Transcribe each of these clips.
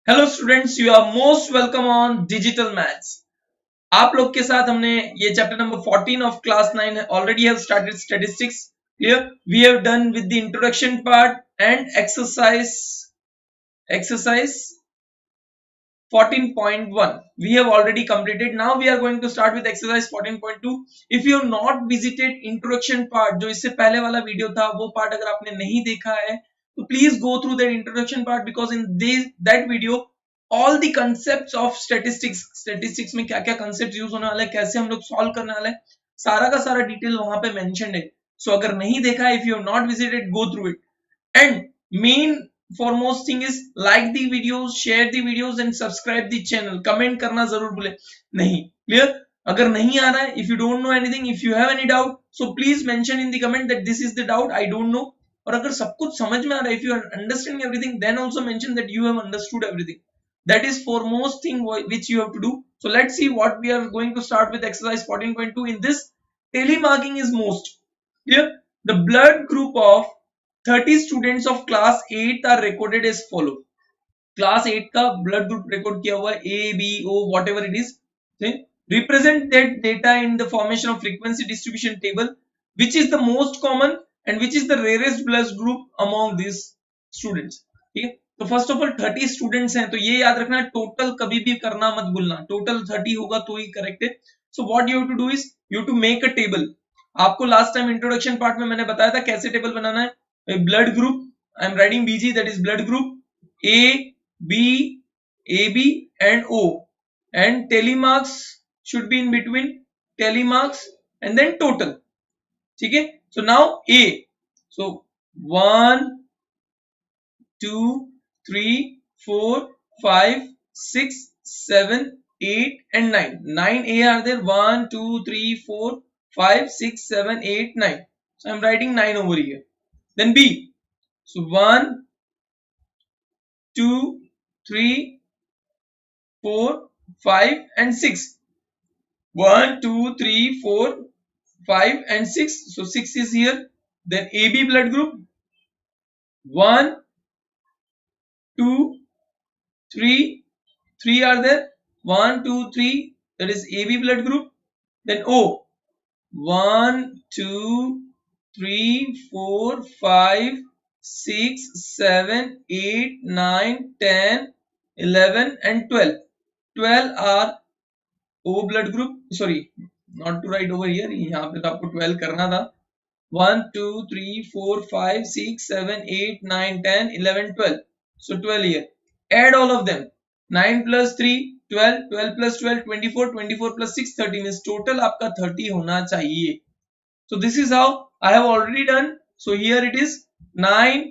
Hello students, you are most welcome on digital maths. आप लोग के साथ हमने ये chapter number 14 of class 9 already have started statistics. Clear, we have done with the introduction part and exercise 14.1 we have already completed. Now we are going to start with exercise 14.2. if you have not visited introduction part, जो इससे पहले वाला video था, वो part अगर आपने नहीं देखा है तो please go through that introduction part, because in that video all the concepts of statistics में क्या क्या कंसेप्ट यूज होने वाला है, कैसे हम लोग सॉल्व करने वाले हैं, सारा का सारा डिटेल वहां पे मेंशन्ड है। सो अगर नहीं देखा है, if you have not visited, go through it. And main foremost thing is like the videos, share the videos and subscribe the channel. comment करना जरूर भूले नहीं। clear, अगर नहीं आ रहा है, if you don't know anything, if you have any doubt, so please mention in the comment that this is the doubt, I don't know. और अगर सब कुछ समझ में आ रहा है, if you are understanding everything, then also mention that you have understood everything. That is foremost thing which you have to do. So let's see what we are going to start with exercise 14.2. in this, telemarking is most clear. The blood group of 30 students of class 8 are recorded as follow. class 8 का blood group record किया हुआ है, A, B, O, whatever it is. represent that data in the formation of frequency distribution table, which is the most common and which is the rarest blood group among these students. ठीक है, तो first of all 30 students हैं, तो ये याद रखना, total कभी भी करना मत भूलना, टोटल 30 होगा तो ही करेक्ट है। So what you have to do is you to make a table. आपको लास्ट टाइम इंट्रोडक्शन पार्ट में मैंने बताया था कैसे टेबल बनाना है। blood group, I am writing BG, that is blood group A, B, AB and O, and telemarks should be in between, telemarks and then total. ठीक है, so now A, so 1 2 3 4 5 6 7 8 and 9, 9 A are there, 1 2 3 4 5 6 7 8 9, so I am writing 9 over here. Then B, so 1 2 3 4 5 and 6, 1 2 3 4 5 and 6, so 6 is here. Then AB blood group 1 2 3 3 are there, 1 2 3, that is AB blood group. Then O 1 2 3 4 5 6 7 8 9 10 11 and 12, 12 are O blood group. sorry, not to write over here, यहाँ पे तो आपको 12 करना था। 1 2 3 4 5 6 7 8 9 10 11 12, so 12 here. add all of them, 9 plus 3 12, 12 plus 12 24, 24 plus 6 30, means total आपका 30 होना चाहिए। So this is how I have already done. So here it is 9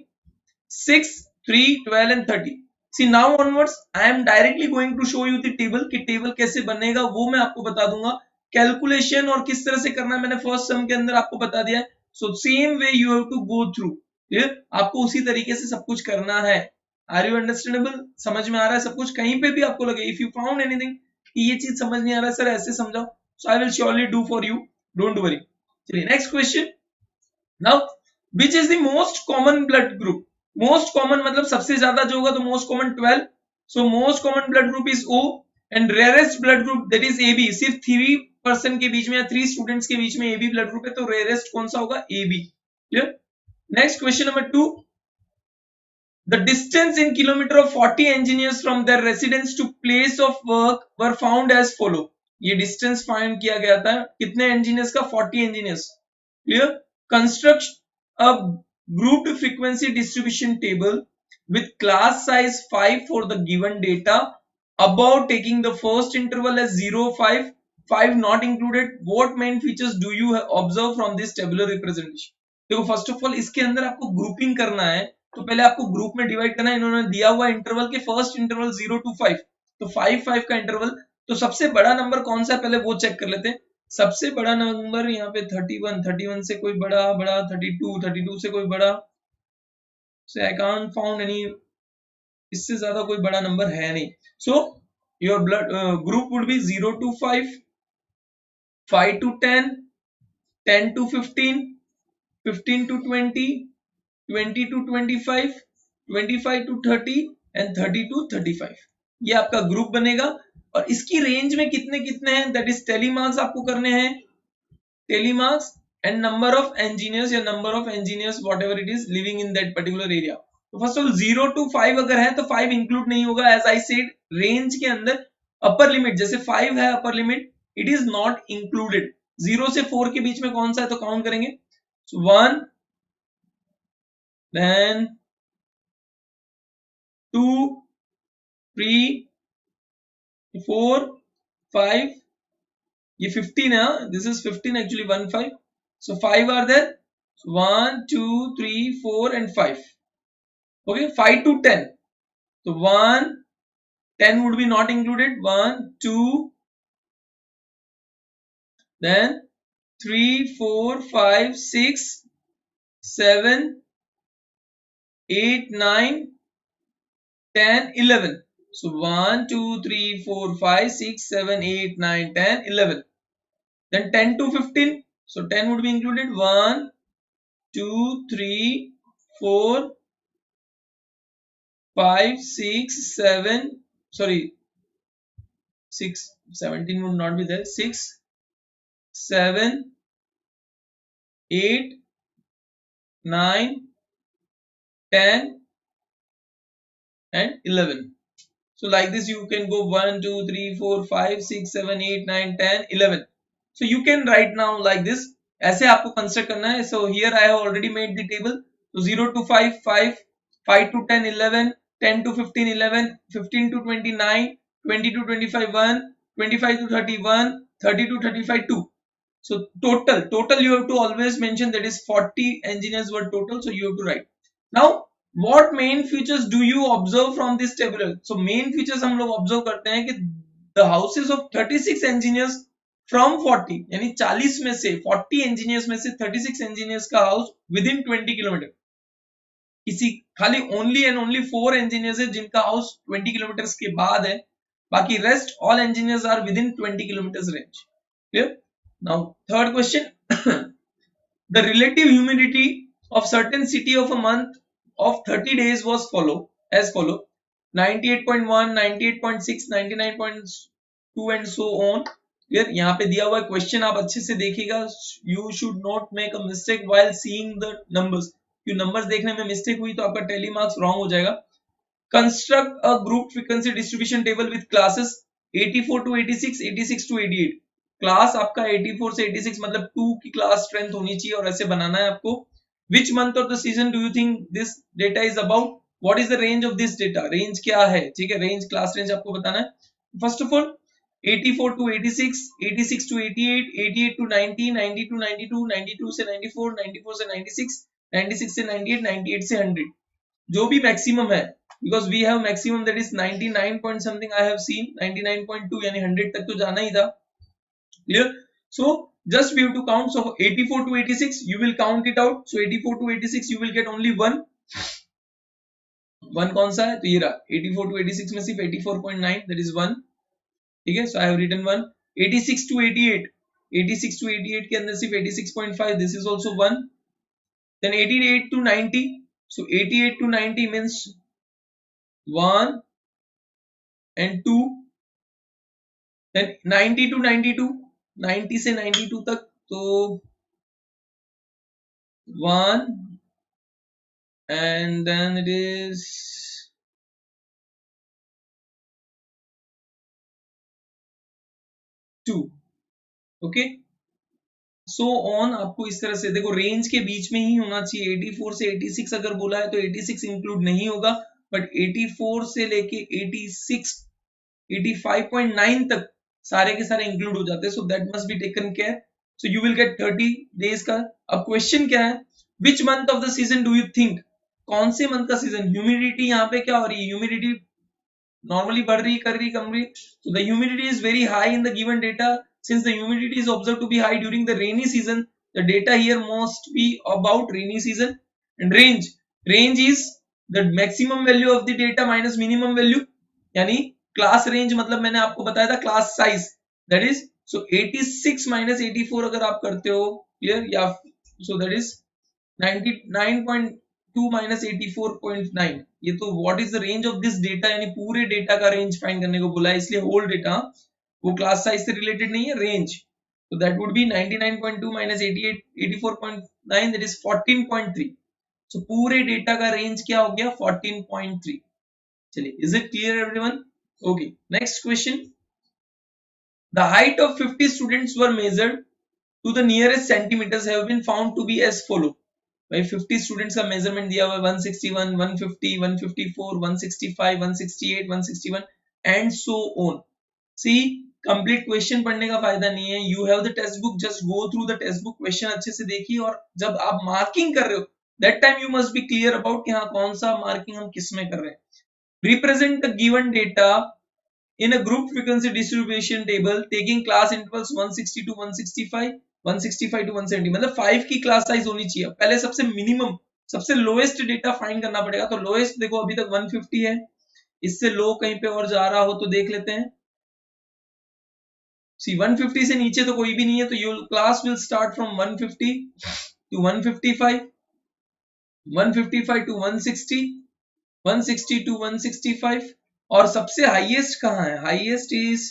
6 3 12 and 30. See now onwards I am directly going to show you the table कि table कैसे बनेगा वो मैं आपको बता दूंगा। कैलकुलेशन और किस तरह से करना है मैंने फर्स्ट सम के अंदर आपको बता दिया है। So same way you have to go through, आपको उसी तरीके से सब कुछ करना है। Are you understandable? समझ में आ रहा है सब कुछ? कहीं पे भी आपको लगे इफ यू फाउंड एनीथिंग कि ये चीज समझ नहीं आ रहा है सर ऐसे समझाओ, so I will surely do for you, don't worry. चलिए next question. Now which is the most common blood group? Most common मतलब सबसे ज्यादा जो होगा, तो most common 12, so most common blood group is O, and rarest blood group that is AB। सिर्फ 3 person के बीच में या 3 स्टूडेंट्स के बीच में AB ब्लड ग्रुप है, तो रेयरेस्ट कौन सा होगा? AB। Clear? Next question number 2, the distance in kilometer of 40 engineers from their residence to place of work were found as follow. ये डिस्टेंस फाइंड किया गया था, कितने इंजीनियर्स का? 40 engineers. Clear? Construct a grouped frequency distribution table with class size 5 for the given data above, taking the first interval as 0 5 5 not included. what main features do you observe from this tabular representation? देखो first of all इसके अंदर आपको grouping करना है, तो पहले आपको group में डिवाइड करना है। इन्होंने दिया हुआ इंटरवल के फर्स्ट इंटरवल 0 to 5, तो 5 5 का इंटरवल, तो सबसे बड़ा नंबर कौन सा है पहले वो चेक कर लेते हैं। सबसे बड़ा नंबर यहाँ पे 31, 31 से कोई बड़ा, 32, 32 से कोई बड़ा, so I can't found any, इससे ज्यादा कोई बड़ा नंबर है नहीं। so your blood group would be 0 to 5, 5 to 10, 10 to 15, 15 to 20, 20 to 25, 25 to 30 and 30 to 35, ये आपका ग्रुप बनेगा। और इसकी रेंज में कितने कितने हैं, दैट इज टेलीमार्क्स आपको करने हैं, tally marks and number of engineers या number of engineers whatever it is living in that particular area. तो फर्स्ट ऑफ ऑल 0 to 5 अगर है तो 5 इंक्लूड नहीं होगा, एज आई सेड रेंज के अंदर अपर लिमिट जैसे 5 है upper limit, it is not included. 0 से 4 के बीच में कौन सा है तो काउंट करेंगे, 1 then 2 3 4 5, ये 15 है, this is 15 actually 1 5, so 5 are there, 1 2 3 4 and 5, okay, 5 to 10, so 1 10 would be not included, 1 2 then 3 4 5 6 7 8 9 10 11, so 1 2 3 4 5 6 7 8 9 10 11, then 10 to 15, so 10 would be included, 1 2 3 4 5 6 7, sorry 6 17 would not be there, 6 7 8 9 10 and 11. So like this you can go 1 2 3 4 5 6 7 8 9 10 11. So you can write now like this, ऐसे आपको construct करना है। So here I have already made the table, so 0 to 5 5, 5 to 10 11, 10 to 15 11, 15 to 29, 20 to 25 1, 25 to 31, 30 to 35 2. So total you have to always mention, that is 40 engineers were total, so you have to write. Now what main features do you observe from this table? So main features हम लोग observe करते हैं कि the houses of 36 engineers from 40, यानी 40 में से 40 engineers में से 36 engineers का house within 20 किलोमीटर, किसी खाली only and only 4 engineers है जिनका house 20 किलोमीटर के बाद है, बाकी rest all engineers are within 20 kilometers range. Clear? Now third question, the relative humidity of certain city of a month of 30 days was as follow, 98.1 98.6 99.2 and so on. Clear? यहाँ पे दिया हुआ question आप अच्छे से देखिएगा, you should not make a mistake while seeing the numbers, क्योंकि numbers देखने में मिस्टेक हुई तो आपका टेली मार्क्स रॉन्ग हो जाएगा। Construct a group frequency distribution table with classes 84 to 86, 86 to 88, class आपका 84 से 86 मतलब 2 की क्लास स्ट्रेंथ होनी चाहिए और ऐसे बनाना है आपको। Which month of the season do you think this data is about? What is the range of this data? Range क्या है, ठीक है, रेंज क्लास रेंज आपको बताना है। First of all 84 to 86, 86 to 88, 88 to 90, 90 to 92, 92 से 94, 94 से 96, 96 से 98, 98 से 100, जो भी मैक्सिमम है, because we have maximum that is 99 point something I have seen, 99.2 यानी 100 तक तो जाना ही था। Clear? So just we have to count, so 84 to 86 you will count it out, so 84 to 86 you will get only one कौन सा है तो ये रहा, 84 to 86 में सिर्फ 84.9 that is 1, ठीक है, so I have written 1, 86 to 88, 86 to 88 के अंदर सिर्फ 86.5, this is also 1, then 88 to 90, so 88 to 90 means 1 and 2, then 90 to 92, 90 से 92 तक तो 1 and then it is 2, okay, so on. आपको इस तरह से देखो, रेंज के बीच में ही होना चाहिए, 84 से 86 अगर बोला है तो 86 इंक्लूड नहीं होगा, बट 84 से लेके 86 85.9 तक सारे के सारे इंक्लूड हो जाते हैं, so that must be taken care, so you will gate 30 days का। अब क्वेश्चन क्या है, which month of the season do you think, कौन से मंथ का सीजन, ह्यूमिडिटी यहाँ पे क्या हो रही है, ह्यूमिडिटी normally बढ़ रही, कर रही, कम रही, so the humidity is very high in the given data. Since the humidity is observed to be high during the rainy season, the data here must be about rainy season. And range is the maximum value of the data minus minimum value, यानी class range मतलब मैंने आपको बताया था class size, that is so 86 minus 84 अगर आप करते हो, clear, या so that is 99.2 -89.2 - 84.9, ये तो what is the range of this data, यानी पूरे डेटा का रेंज फाइंड करने को बोला है, इसलिए होल डेटा, वो क्लास साइज से रिलेटेड नहीं है, रेंज। तो that would be 99.2 - 88 84.9, that is 14.3। सो पूरे डेटा का रेंज क्या हो गया, 14.3। चलिए, is it clear everyone? Okay, next question. The height of 50 students were measured to the nearest centimeters have been found to be as follow। भाई 50 students का measurement दिया हुआ है, 161, 150, 154, 165, 168, 161 and so on. See, complete question पढ़ने का फायदा नहीं है, you have the text book, just go through the text book, question अच्छे से देखिए, और जब आप मार्किंग कर रहे हो that time you must be clear about कि हाँ कौन सा मार्किंग हम किस में कर रहे हैं। Represent the given data in a group frequency distribution table taking class intervals 160 to 165, 165 to 170, मतलब 5 की क्लास साइज होनी चाहिए। पहले सबसे मिनिमम, सबसे लोएस्ट डेटा फाइंड करना पड़ेगा। तो लोएस्ट देखो अभी तक 150 है, इससे लो कहीं पे और जा रहा हो तो देख लेते हैं। सी 150 से नीचे तो कोई भी नहीं है, तो your class will start from 150 to 155, 155 to 160, 160 to 165, और सबसे हाईएस्ट कहाँ है, हाईएस्ट इज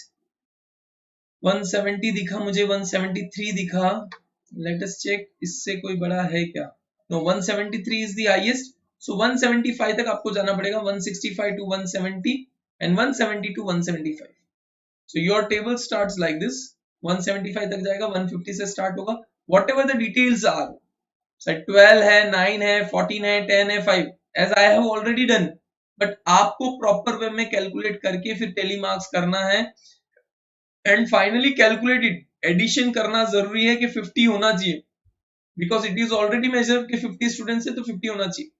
170 दिखा मुझे, 173 दिखा, लेट अस चेक इससे कोई बड़ा है क्या, नो 173 इज द हाईएस्ट। सो 175 तक आपको जाना पड़ेगा, 165 to 170 and 170 to 175। So your table starts like this, 175 तक जाएगा, 150 से स्टार्ट होगा, व्हाटएवर द डिटेल्स आर, 12 है, 9 है, 14 है, 10 है, 5, as I have already done, but आपको प्रॉपर वे में कैलकुलेट करके फिर टेली मार्क्स करना है एंड फाइनली कैलकुलेटेड एडिशन करना जरूरी है कि 50 होना चाहिए, because it is already major कि 50 स्टूडेंट्स है तो 50 होना चाहिए।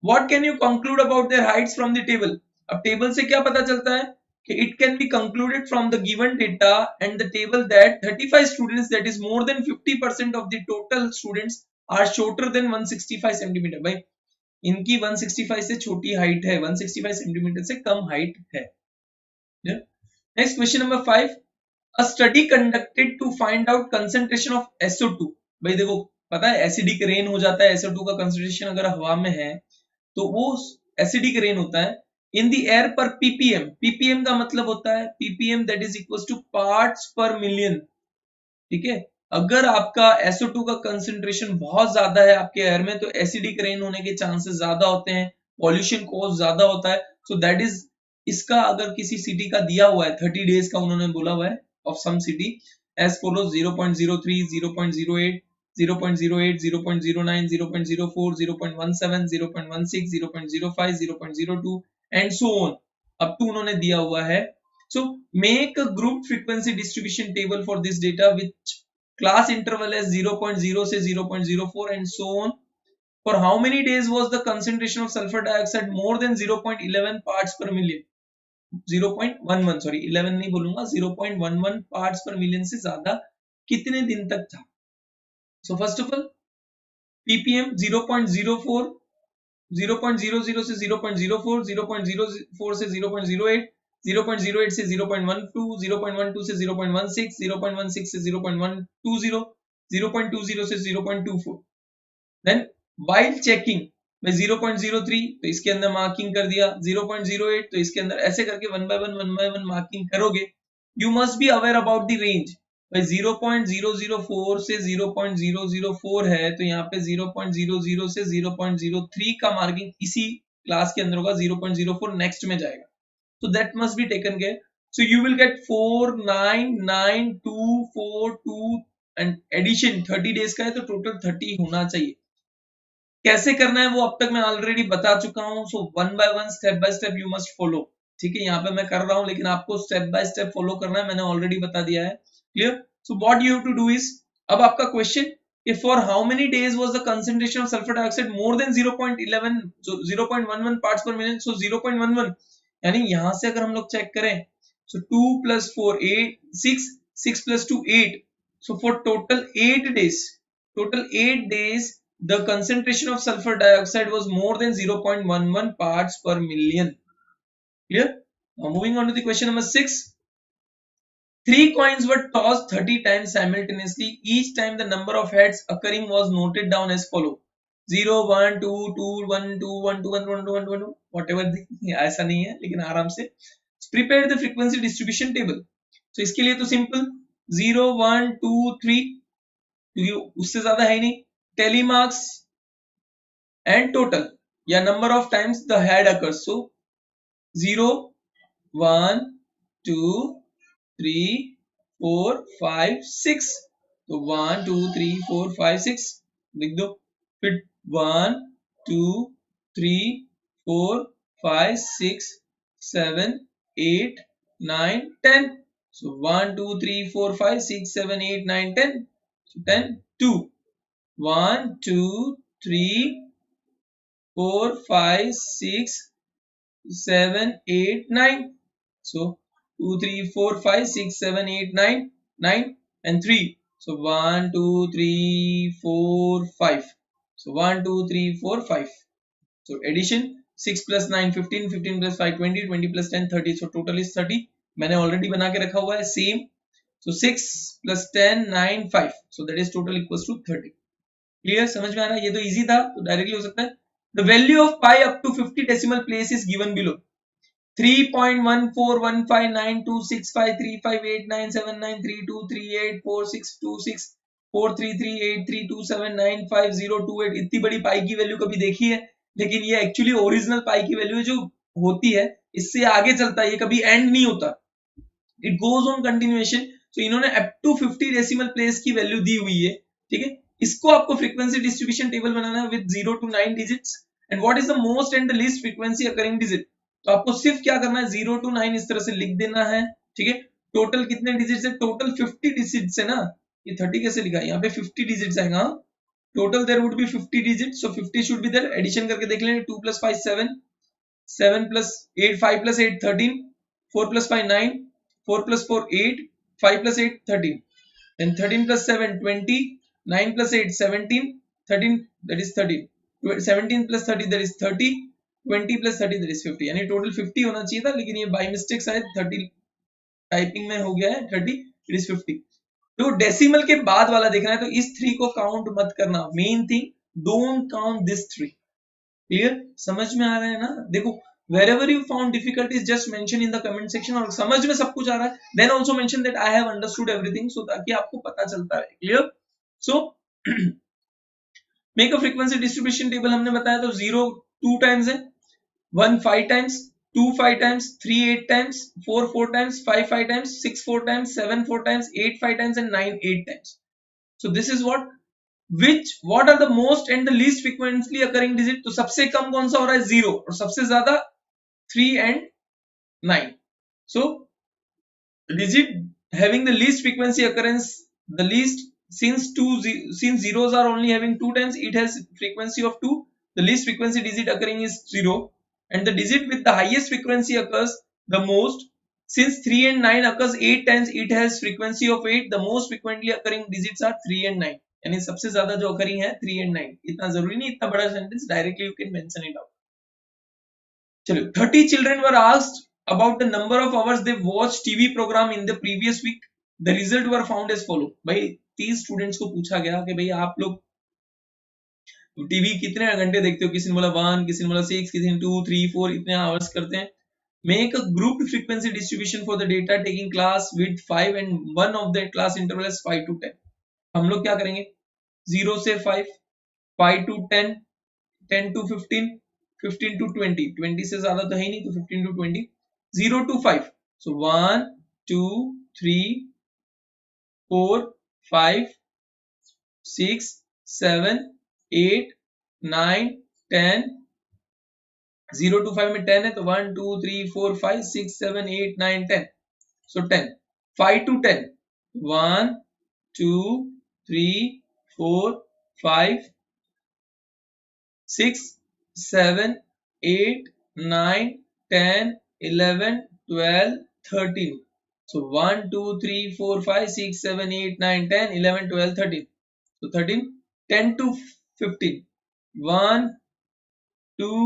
What can you conclude about their heights from the table? अब टेबल से क्या पता चलता है कि it can be concluded from the given data and the table that 35 students, that is more than 50% of the total students are shorter than 165 centimetre. भाई इनकी 165 से छोटी हाइट है, 165 सेंटीमीटर से कम हाइट है। Next question number 5, a study conducted to find out concentration of SO2। भाई देखो पता है एसिडिक रेन हो जाता है, SO2 का कंसंट्रेशन अगर हवा में है तो वो एसिडिक रेन होता है इन द एयर पर ppm। ppm का मतलब होता है ppm that is equal two parts per million. ठीक है, अगर आपका SO2 का कंसंट्रेशन बहुत ज्यादा है आपके एयर में तो एसिडिक रेन होने के चांसेस ज्यादा होते हैं, पॉल्यूशन कॉज ज्यादा होता है। सो दैट इज, इसका अगर किसी सिटी का दिया हुआ है 30 डेज का उन्होंने बोला हुआ है of some city as follows: 0.03, 0.08, 0.08, 0.09, 0.04, 0.17, 0.16, 0.05, 0.02 and so on up to उन्होंने दिया हुआ है। So make a group frequency distribution table for this data which class interval as 0.0 से 0.04 and so on। For how many days was the concentration of sulfur dioxide more than 0.11 parts per million? 0.11, sorry 11 नहीं बोलूंगा, 0.11 parts per million से ज्यादा कितने दिन तक था? So first of all ppm 0.04, 0.00 से 0.04, 0.04 से 0.08, 0.08 से 0.12, 0.12 से 0.16, 0.16 से 0.120, 0.20 से 0.24। देन while checking मैं 0.03 तो इसके अंदर मार्किंग कर दिया, 0.08 तो इसके अंदर, ऐसे करके वन बाय वन मार्किंग करोगे। You must be aware about the range. भाई 0.004 से 0.004 है तो यहाँ पे 0.00 से 0.03 का मार्किंग इसी क्लास के अंदर होगा, 0.04 नेक्स्ट में जाएगा, तो that must be taken care. So you will get 499,242 and addition 30 days का है तो टोटल 30 होना चाहिए। कैसे करना है वो अब तक मैं ऑलरेडी बता चुका हूं, so one by step you must follow. ठीक है, यहाँ पे मैं कर रहा हूं लेकिन आपको स्टेप बाय स्टेप फॉलो करना है, मैंने ऑलरेडी बता दिया है। Clear? So what you have to do is, अब आपका क्वेश्चन कि for how many days was the concentration of sulphur dioxide more than 0.11, 0.11 parts per million. So 0.11 यानी यहां से अगर हम लोग चेक करें, so 2 + 4 8, 6, 6 + 2 8, so for total 8 days the concentration of sulfur dioxide was more than 0.11 parts per million। Clear? Now moving on to the question number 6. 3 coins were tossed 30 times simultaneously. Each time the number of heads occurring was noted down as follow: 0 1 2 2 1 2 1 2 1 1 2 1 2 1 what ever, ऐसा नहीं है लेकिन आराम से prepare the frequency distribution table. तो इसके लिए तो सिंपल 0 1 2 3, क्योंकि उससे ज्यादा है ही नहीं, टेली मार्क्स एंड टोटल या number of times the head occurs. सो 0 1 2 3 4 5 6, तो 1 2 3 4 5 6 लिख दो। फिर 1 2 3 4 5 6 7 8 9 10, so 1 2 3 4 5 6 7 8 9 10, so 10 2 1 2 3 4 5 6 7 8 9, so 2 3 4 5 6 7 8 9 9 and 3, so 1 2 3 4 5, so 1 2 3 4 5, so addition 6 plus 9 15, 15 plus 5 20, 20 plus 10 30, so total is 30। मैंने ऑलरेडी बना के रखा हुआ है same, so 6 plus 10 9 5, so that is total equals to 30। Clear, समझ में आ रहा है? ये तो इजी था, तो डायरेक्टली हो सकता है। The value of pi up to 50 decimal place is given below. 3.141592653589779322384626433832795028, इतनी बड़ी पाई की वैल्यू कभी देखी है? लेकिन ये एक्चुअली ओरिजिनल पाई की वैल्यू जो होती है, इससे आगे चलता है, ये कभी एंड नहीं होता, इट गोज ऑन कंटिन्यूएशन। तो इन्होंने अप टू 50 डेसिमल प्लेस की वैल्यू दी हुई है, ठीक है। इसको आपको फ्रीक्वेंसी डिस्ट्रीब्यूशन टेबल बनाना है with 0 to 9 digits, and what is the most and the least frequency occurring digit. तो आपको सिर्फ क्या करना है, 0 to 9 इस तरह से लिख देना है, ठीक है। टोटल कितने डिजिट्स है? टोटल 50 डिजिट्स है ना, ये 30 कैसे लिखा है? यहाँ पे 50 डिजिट्स आएगा, total there would be 50 digits, so 50 should be there. Addition करके देख लेंगे, 2 plus 5 7, 7 plus 8 5 plus 8 13, 4 plus 5 9, 4 plus 4 8, 5 plus 8 13, then 13 plus 7 20, 9 plus 8 17, 13 that is 13, 17 plus 30 that is 30, 20 plus 30 that is 50, यानी टोटल 50 होना चाहिए था, लेकिन ये बाय मिस्टेक शायद 30 टाइपिंग में हो गया है, 30 इट इज 50। तो डेसिमल के बाद वाला देखना है, तो इस 3 को काउंट मत करना, main thing don't count this 3। Clear, समझ में आ रहा है ना? देखो, wherever you found difficulties just mention in the comment section, और समझ में सब कुछ आ रहा है then also mention that I have understood everything, so ताकि आपको पता चलता है। Clear, so make a frequency distribution table हमने बताया, तो 0 2 टाइम्स है, 1 5 times, 2 5 times, 3 8 times, 4 4 times, 5 5 times, 6 4 times, 7 4 times, 8 5 times and 9 8 times. so this is what are the most and the least frequently occurring digit। तो सबसे कम कौन सा हो रहा है? 0, और सबसे ज्यादा 3 and 9। so digit having the least frequency occurrence, the least, since zeros are only having 2 times, it has frequency of 2, the least frequency digit occurring is 0, and the digit with the highest frequency occurs the most, since 3 and 9 occurs 8 times, it has frequency of 8, the most frequently occurring digits are 3 and 9, यानी सबसे ज्यादा जो occurring है 3 and 9। इतना जरूरी नहीं, इतना बड़ा sentence, directly you can mention it out. चलो, 30 children were asked about the number of hours they watched TV program in the previous week, the result were found as follow। भाई 30 students को पूछा गया कि भाई आप लोग टीवी कितने घंटे देखते हो, किसी ने बोला 1, किसी ने बोला 6, किसी ने 2 3 4, इतने आवर्स करते हैं। Make a group frequency distribution for the data taking class with 5 and one of the class interval is 5 to 10। हम लोग क्या करेंगे, 0 से 5, 5 to 10, 10 to 15, 15 to 20, 20 से ज्यादा तो है ही नहीं, तो 15 to 20, 0 to 5, so 1 2 3 4 5 6 7 8 9 10, 0 to 5 में 10 है, तो 1 2 3 4 5 6 7 8 9 10, so 10, 5 to 10, 1 2 3 4 5 6 7 8 9 10 11 12 13, so 1 2 3 4 5 6 7 8 9 10 11 12 13, so 13, 10 to 15, 1 2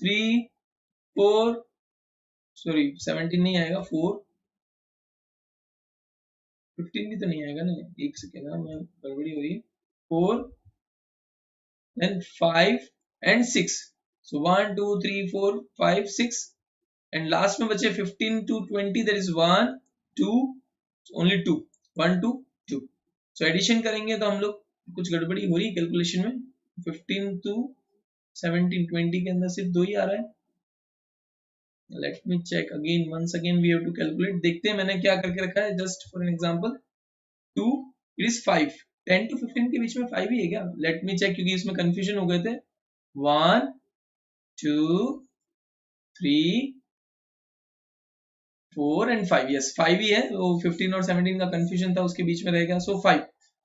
3 4, sorry 17 नहीं आएगा, 4 15 भी तो नहीं आएगा ना, एक सेकेंड, मैं गड़बड़ी हो रही है, 4 then 5 and 6. So 1, 2, 3, 4, 5, 6 and last में बचे 15 to 20, there is 1, 2, only 2, 1, 2, 2. So addition करेंगे तो हम लोग कुछ गड़बड़ी हो रही है कैलकुलेशन में. 15 to 17, 20 के अंदर सिर्फ 2 ही आ रहा है. Let me check again. Once again we have to calculate. देखते हैं मैंने क्या करके रखा है. Just for an example, 2 it is 5. 10 to 15 के बीच में 5 ही है क्या? Let me check क्योंकि इसमें confusion हो गए थे. 1, 2, 3, 4 and 5. Yes, 5 ही है. तो 15 और 17 का confusion था, उसके बीच में रहेगा. So 5.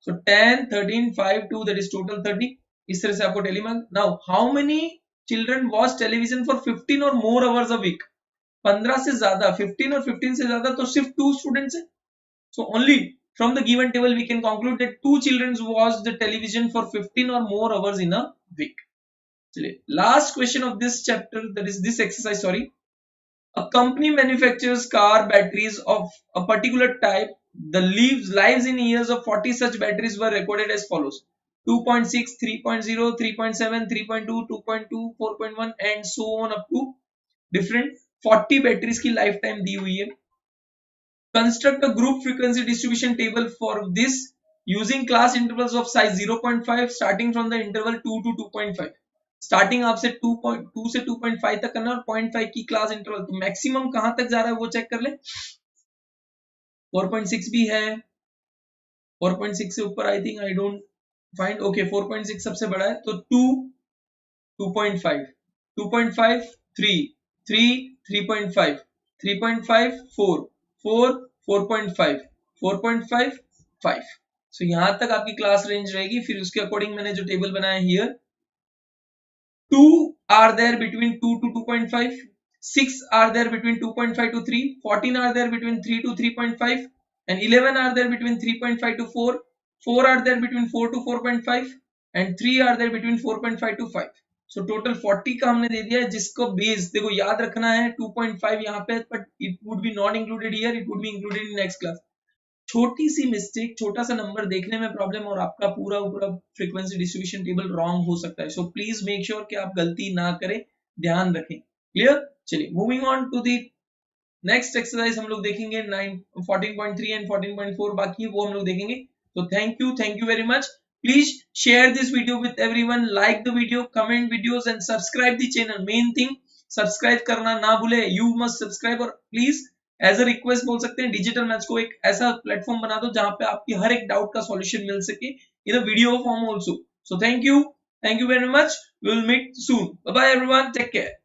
So 10, 13, 5, 2, that is total 30. इस तरह से आपको tally mark. Now how many children watch television for 15 or more hours a week? 15 से ज्यादा, 15 और 15 से ज्यादा तो सिर्फ 2 स्टूडेंट्स हैं. So only from the given table we can conclude that 2 children watch the television for 15 or more hours in a week. चलिए, last question of this chapter, that is this exercise, sorry. A company manufactures car batteries of a particular type. The lives in years of 40 such batteries were recorded as follows: 2.6, 3.0, 3.7, 3.2, 2.2, 4.1 and so on up to different 40 batteries की life time दी हुई है. Construct a group frequency distribution table for this using class intervals of size 0.5 starting from the interval 2 to 2.5. Starting आपसे 2 से 2.5 तक करना और 0.5 की class interval. तो मैक्सिमम कहां तक जा रहा है वो चेक कर ले. 4.6 भी है, 4.6 से ऊपर I think I don't find. Okay, 4.6 सबसे बड़ा है. तो 2, 2.5, 2.5, 3, 3, 3.5, 3.5, 4, 4, 4.5, 4.5, 5. सो यहां तक आपकी क्लास रेंज रहेगी. फिर उसके अकॉर्डिंग मैंने जो टेबल बनाया here, 2 are there between 2 to 2.5, 6 are there between 2.5 to 3, 14 are there between 3 to 3.5 and 11 are there between 3.5 to 4, 4 are there between 4 to 4.5 and 3 are there between 4.5 to 5. So total 40 का हमने दे दिया है, जिसको base देखो याद रखना है 2.5 यहाँ पे, but it would be not included here, it would be included in next class. छोटी सी मिस्टेक, छोटा सा नंबर देखने में प्रॉब्लम और आपका पूरा फ्रीक्वेंसी डिस्ट्रीब्यूशन टेबल रॉन्ग हो सकता है. सो प्लीज मेक श्योर कि आप गलती ना करें, ध्यान रखें. क्लियर. चलिए moving on to the next exercise हम लोग देखेंगे 14.3 एंड 14.4. बाकी वो हम लोग देखेंगे. तो thank you very much. Please share this video with everyone, like the video, comment videos and subscribe the channel. Main thing, subscribe करना ना भूले. You must subscribe. और please as a request बोल सकते हैं, डिजिटल मैथ्स को एक ऐसा प्लेटफॉर्म बना दो जहां पे आपकी हर एक डाउट का सॉल्यूशन मिल सके in a video form also. So thank you very much. We will meet soon. Bye bye everyone. Take care.